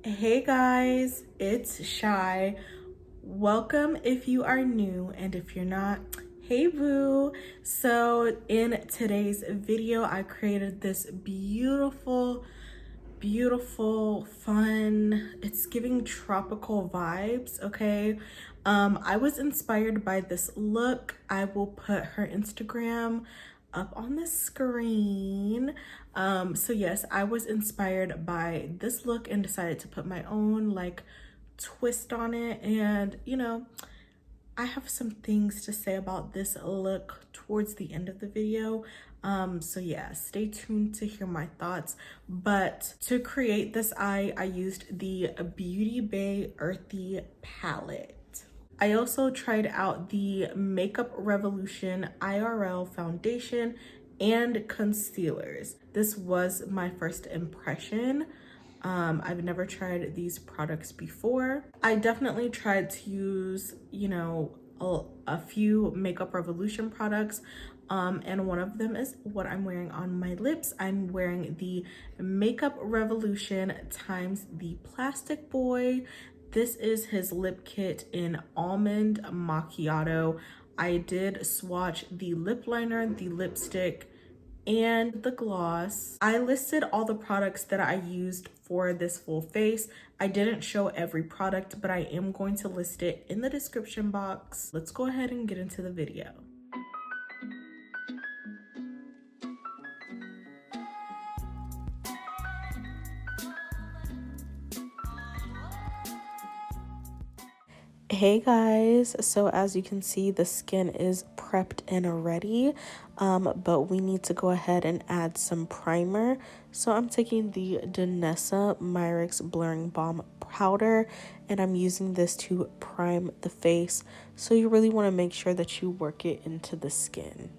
Hey guys, it's Chey. Welcome if you are new, and if you're not, hey boo. So in today's video, I created this beautiful, fun, it's giving tropical vibes, okay? I was inspired by this look. I will put her Instagram up on the screen. So yes, I was inspired by this look and decided to put my own like twist on it. And I have some things to say about this look towards the end of the video. So yeah, stay tuned to hear my thoughts. But to create this eye, I used the Beauty Bay Earthy palette. I also tried out the Makeup Revolution IRL foundation and concealers. This was my first impression. I've never tried these products before. I definitely tried to use, a few Makeup Revolution products. And one of them is what I'm wearing on my lips. I'm wearing the Makeup Revolution times the Plastic Boy. This is his lip kit in Almond Macchiato. I did swatch the lip liner, the lipstick, and the gloss. I listed all the products that I used for this full face. I didn't show every product, but I am going to list it in the description box. Let's go ahead and get into the video. Hey guys, so as you can see, the skin is prepped and ready, but we need to go ahead and add some primer. So I'm taking the Danessa Myricks Blurring Balm powder, and I'm using this to prime the face. So you really want to make sure that you work it into the skin.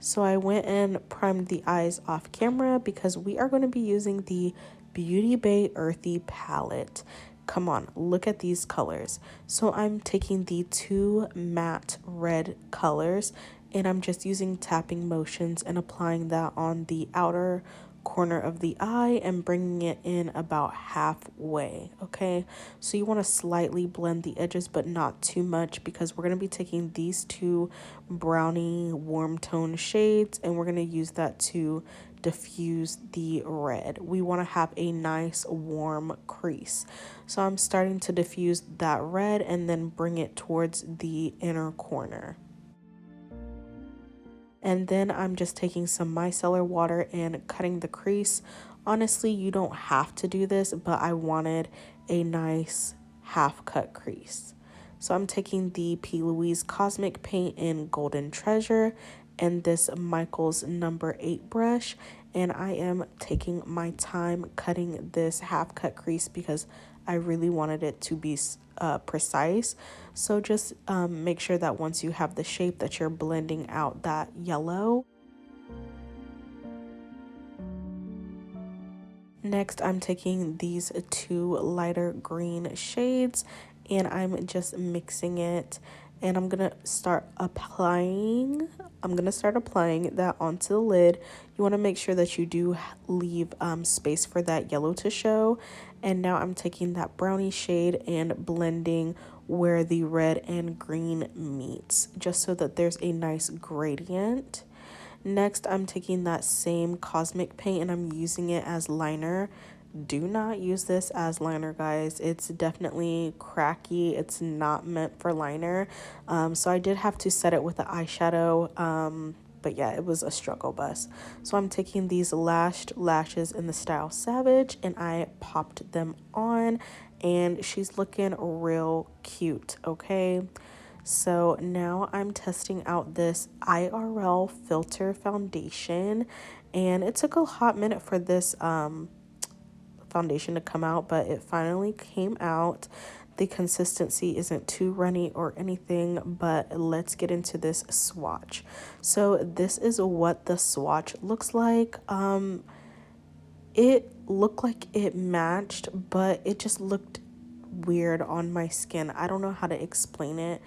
So I went and primed the eyes off camera because we are going to be using the Beauty Bay Earthy palette. Come on, look at these colors. So I'm taking the two matte red colors and I'm just using tapping motions and applying that on the outer corner of the eye and bringing it in about halfway. Okay, so you want to slightly blend the edges but not too much, because we're going to be taking these two brownie warm tone shades and we're going to use that to diffuse the red. We want to have a nice warm crease, so I'm starting to diffuse that red and then bring it towards the inner corner. And then I'm just taking some micellar water and cutting the crease. Honestly, you don't have to do this, but I wanted a nice half cut crease. So I'm taking the P.louise Cosmic Paint in Golden Treasure and this Michael's number 8 brush, and I am taking my time cutting this half cut crease because I really wanted it to be precise. So just make sure that once you have the shape that you're blending out that yellow. Next, I'm taking these two lighter green shades and I'm just mixing it, and I'm gonna start applying that onto the lid. You want to make sure that you do leave space for that yellow to show. And now I'm taking that brownie shade and blending where the red and green meets, just so that there's a nice gradient. Next, I'm taking that same Cosmic Paint and I'm using it as liner. Do not use this as liner, guys. It's definitely cracky. It's not meant for liner. So I did have to set it with the eyeshadow. But yeah, it was a struggle bus. So I'm taking these lashed lashes in the style Savage and I popped them on, and she's looking real cute, okay? So now I'm testing out this IRL filter foundation, and it took a hot minute for this foundation to come out, but it finally came out. The consistency isn't too runny or anything, but let's get into this swatch. So this is what the swatch looks like. It looked like it matched, but it just looked weird on my skin. I don't know how to explain it.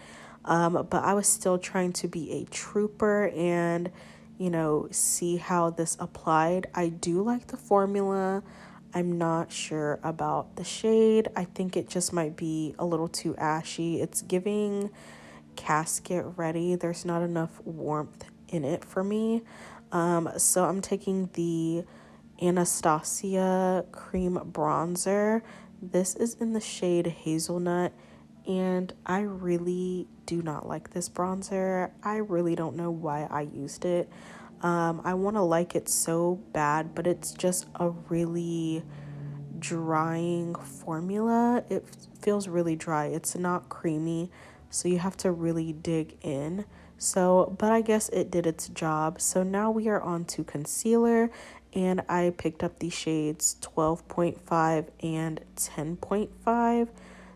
But I was still trying to be a trooper, and you know, see how this applied. I do like the formula. I'm not sure about the shade. I think it just might be a little too ashy. It's giving casket ready. There's not enough warmth in it for me. So I'm taking the Anastasia cream bronzer. This is in the shade Hazelnut, and I really do not like this bronzer. I really don't know why I used it. I want to like it so bad, but it's just a really drying formula. It feels really dry. It's not creamy, so you have to really dig in. So, but I guess it did its job. So now we are on to concealer, and I picked up the shades 12.5 and 10.5.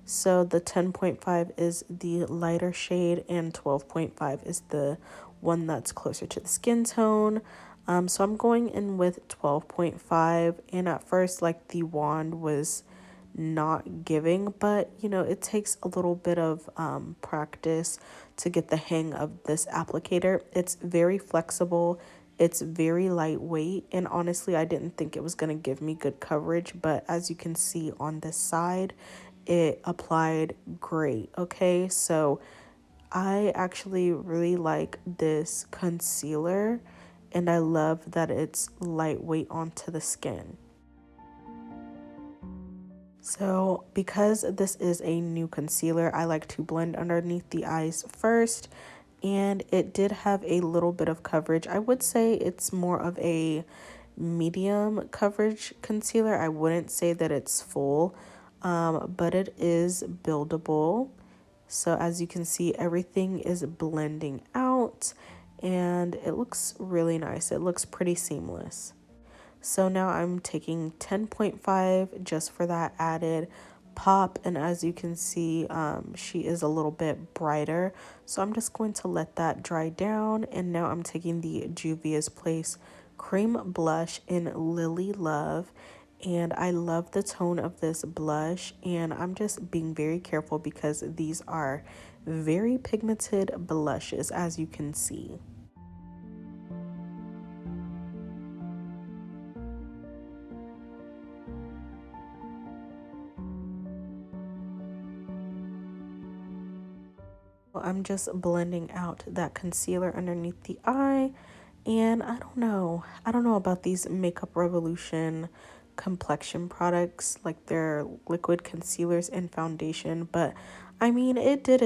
So the 10.5 is the lighter shade and 12.5 is the one that's closer to the skin tone. So I'm going in with 12.5, and at first, like, the wand was not giving, but you know, it takes a little bit of practice to get the hang of this applicator. It's very flexible, it's very lightweight, and honestly, I didn't think it was going to give me good coverage, but as you can see on this side, it applied great. Okay, so I actually really like this concealer, and I love that it's lightweight onto the skin. So because this is a new concealer, I like to blend underneath the eyes first, and it did have a little bit of coverage. I would say it's more of a medium coverage concealer. I wouldn't say that it's full, but it is buildable. So as you can see, everything is blending out and it looks really nice. It looks pretty seamless. So now I'm taking 10.5 just for that added pop, and as you can see, she is a little bit brighter, so I'm just going to let that dry down. And now I'm taking the Juvia's Place cream blush in Lily Love, and I love the tone of this blush, and I'm just being very careful because these are very pigmented blushes, as you can see. I'm just blending out that concealer underneath the eye, and I don't know about these Makeup Revolution complexion products, like their liquid concealers and foundation, but I mean, it did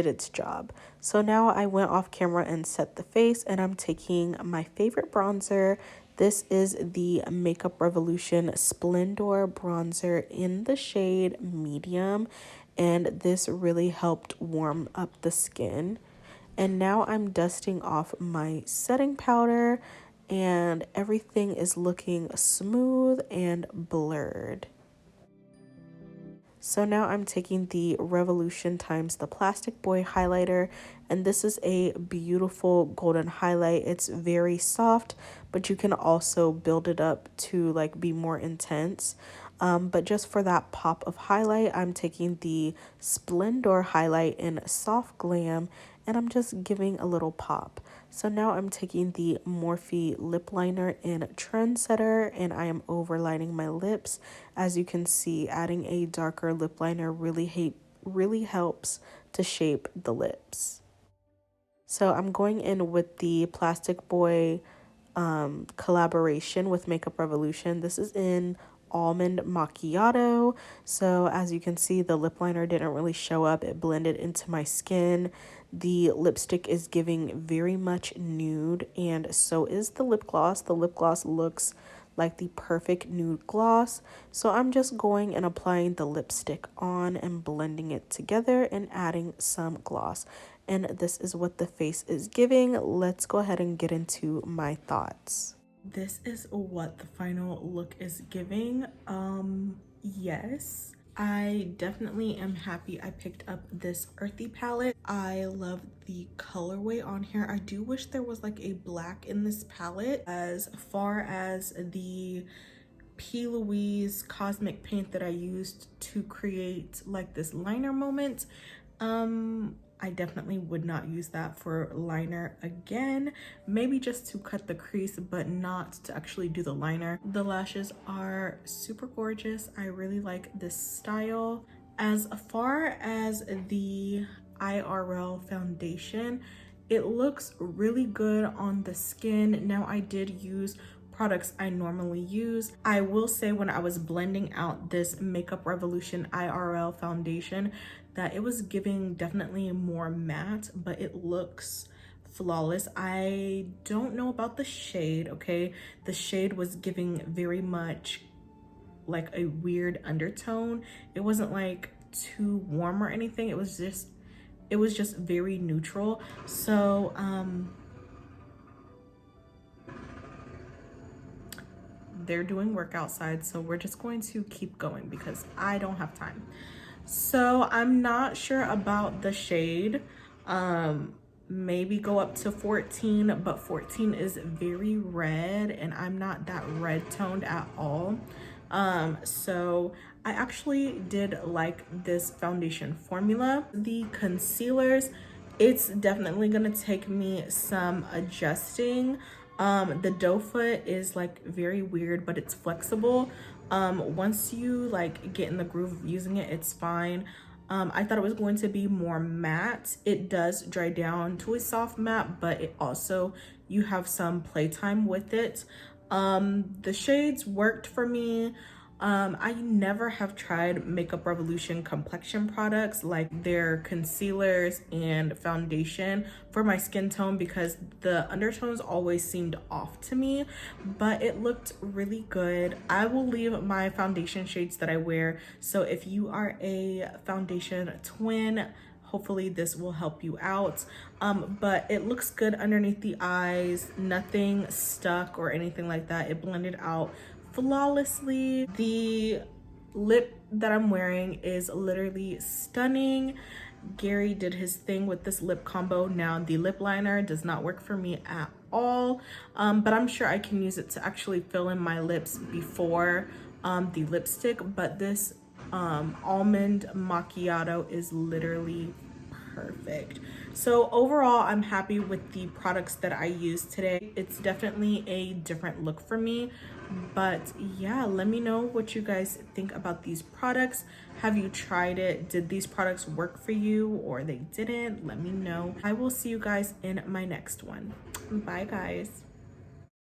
its job. So now I went off camera and set the face, and I'm taking my favorite bronzer. This is the Makeup Revolution Splendor bronzer in the shade medium, and this really helped warm up the skin. And now I'm dusting off my setting powder, and everything is looking smooth and blurred. So now I'm taking the Revolution times the Plastic Boy highlighter, and this is a beautiful golden highlight. It's very soft, but you can also build it up to like be more intense. But just for that pop of highlight, I'm taking the Splendor highlight in Soft Glam, and I'm just giving a little pop. So now I'm taking the Morphe lip liner in Trendsetter, and I am overlining my lips. As you can see, adding a darker lip liner really helps to shape the lips. So I'm going in with the Plastic Boy collaboration with Makeup Revolution. This is in Almond Macchiato. So as you can see, the lip liner didn't really show up. It blended into my skin. The lipstick is giving very much nude, and so is the lip gloss. The lip gloss looks like the perfect nude gloss. So I'm just going and applying the lipstick on and blending it together and adding some gloss. And this is what the face is giving. Let's go ahead and get into my thoughts. This is what the final look is giving. Yes, I definitely am happy I picked up this earthy palette. I love the colorway on here. I do wish there was like a black in this palette. As far as the P.louise cosmic paint that I used to create like this liner moment, I definitely would not use that for liner again. Maybe just to cut the crease, but not to actually do the liner. The lashes are super gorgeous. I really like this style. As far as the IRL foundation, it looks really good on the skin. Now, I did use products I normally use. I will say when I was blending out this Makeup Revolution IRL foundation that it was giving definitely more matte, but it looks flawless. I don't know about the shade, okay? The shade was giving very much like a weird undertone. It wasn't like too warm or anything. It was just very neutral. So they're doing work outside, so we're just going to keep going because I don't have time. So I'm not sure about the shade. Maybe go up to 14, but 14 is very red and I'm not that red toned at all. So I actually did like this foundation formula. The concealers, it's definitely gonna take me some adjusting. The doe foot is like very weird, but it's flexible. Once you like get in the groove of using it, it's fine. I thought it was going to be more matte. It does dry down to a soft matte, but it also, you have some playtime with it. The shades worked for me. I never have tried Makeup Revolution complexion products like their concealers and foundation for my skin tone because the undertones always seemed off to me, but it looked really good. I will leave my foundation shades that I wear, so if you are a foundation twin, hopefully this will help you out. But it looks good underneath the eyes, nothing stuck or anything like that. It blended out flawlessly. The lip that I'm wearing is literally stunning. Gary did his thing with this lip combo. Now the lip liner does not work for me at all, but I'm sure I can use it to actually fill in my lips before the lipstick. But this almond macchiato is literally perfect. So overall, I'm happy with the products that I used today. It's definitely a different look for me, but yeah, let me know what you guys think about these products. Have you tried it? Did these products work for you or they didn't? Let me know. I will see you guys in my next one. Bye guys.